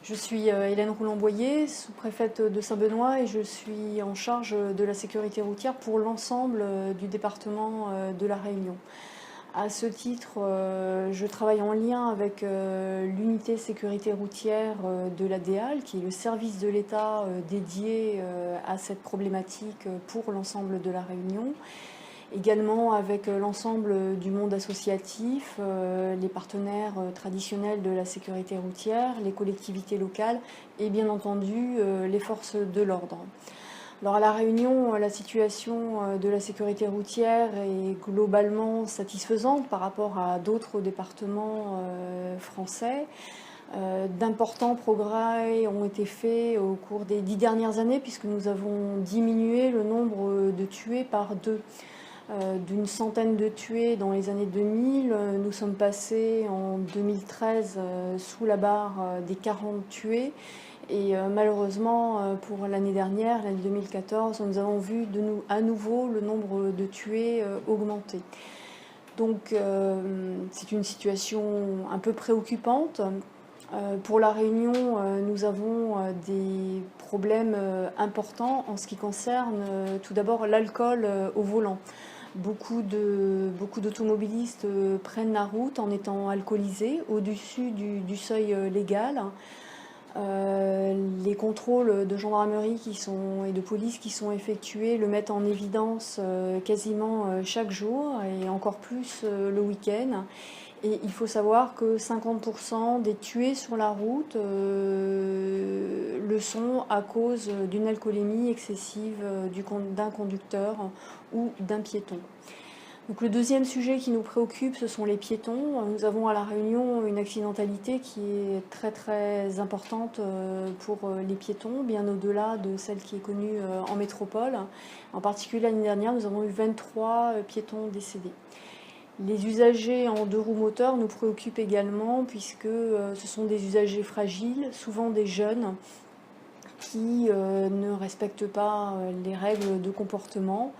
Je suis Hélène Roulon-Boyer, sous-préfète de Saint-Benoît, et je suis en charge de la sécurité routière pour l'ensemble du département de la Réunion. À ce titre, je travaille en lien avec l'unité sécurité routière de la DEAL, qui est le service de l'État dédié à cette problématique pour l'ensemble de la Réunion. Également avec l'ensemble du monde associatif, les partenaires traditionnels de la sécurité routière, les collectivités locales et bien entendu les forces de l'ordre. Alors à La Réunion, la situation de la sécurité routière est globalement satisfaisante par rapport à d'autres départements français. D'importants progrès ont été faits au cours des 10 dernières années puisque nous avons diminué le nombre de tués par 2. D'une centaine de tués dans les années 2000, nous sommes passés en 2013 sous la barre des 40 tués. Et malheureusement, pour l'année dernière, l'année 2014, nous avons vu à nouveau le nombre de tués augmenter. Donc c'est une situation un peu préoccupante. Pour La Réunion, nous avons des problèmes importants en ce qui concerne tout d'abord l'alcool au volant. Beaucoup d'automobilistes prennent la route en étant alcoolisés au-dessus du seuil légal. Les contrôles de gendarmerie et de police qui sont effectués le mettent en évidence quasiment chaque jour et encore plus le week-end. Et il faut savoir que 50% des tués sur la route le sont à cause d'une alcoolémie excessive d'un conducteur ou d'un piéton. Donc le deuxième sujet qui nous préoccupe, ce sont les piétons. Nous avons à La Réunion une accidentalité qui est très très importante pour les piétons, bien au-delà de celle qui est connue en métropole. En particulier l'année dernière, nous avons eu 23 piétons décédés. Les usagers en 2 roues moteurs nous préoccupent également puisque ce sont des usagers fragiles, souvent des jeunes, qui ne respectent pas les règles de comportement.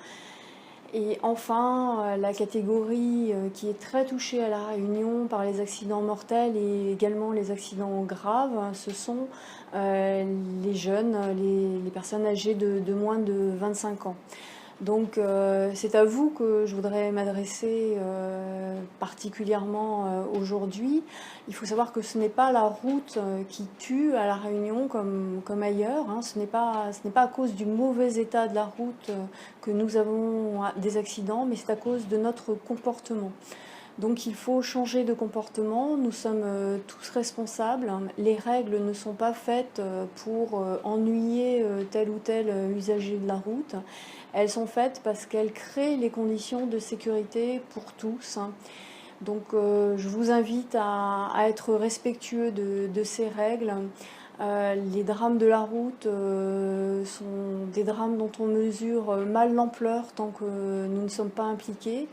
Et enfin, la catégorie qui est très touchée à La Réunion par les accidents mortels et également les accidents graves, ce sont les jeunes, les personnes âgées de moins de 25 ans. Donc c'est à vous que je voudrais m'adresser particulièrement aujourd'hui. Il faut savoir que ce n'est pas la route qui tue à La Réunion comme ailleurs. Hein. Ce n'est pas à cause du mauvais état de la route que nous avons des accidents, mais c'est à cause de notre comportement. Donc il faut changer de comportement, nous sommes tous responsables. Les règles ne sont pas faites pour ennuyer tel ou tel usager de la route. Elles sont faites parce qu'elles créent les conditions de sécurité pour tous. Donc je vous invite à être respectueux de ces règles. Les drames de la route sont des drames dont on mesure mal l'ampleur tant que nous ne sommes pas impliqués.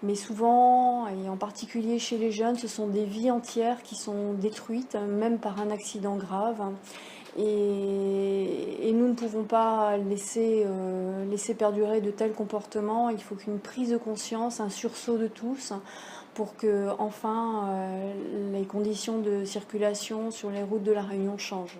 Mais souvent, et en particulier chez les jeunes, ce sont des vies entières qui sont détruites, même par un accident grave. Et nous ne pouvons pas laisser perdurer de tels comportements. Il faut qu'une prise de conscience, un sursaut de tous pour que enfin les conditions de circulation sur les routes de La Réunion changent.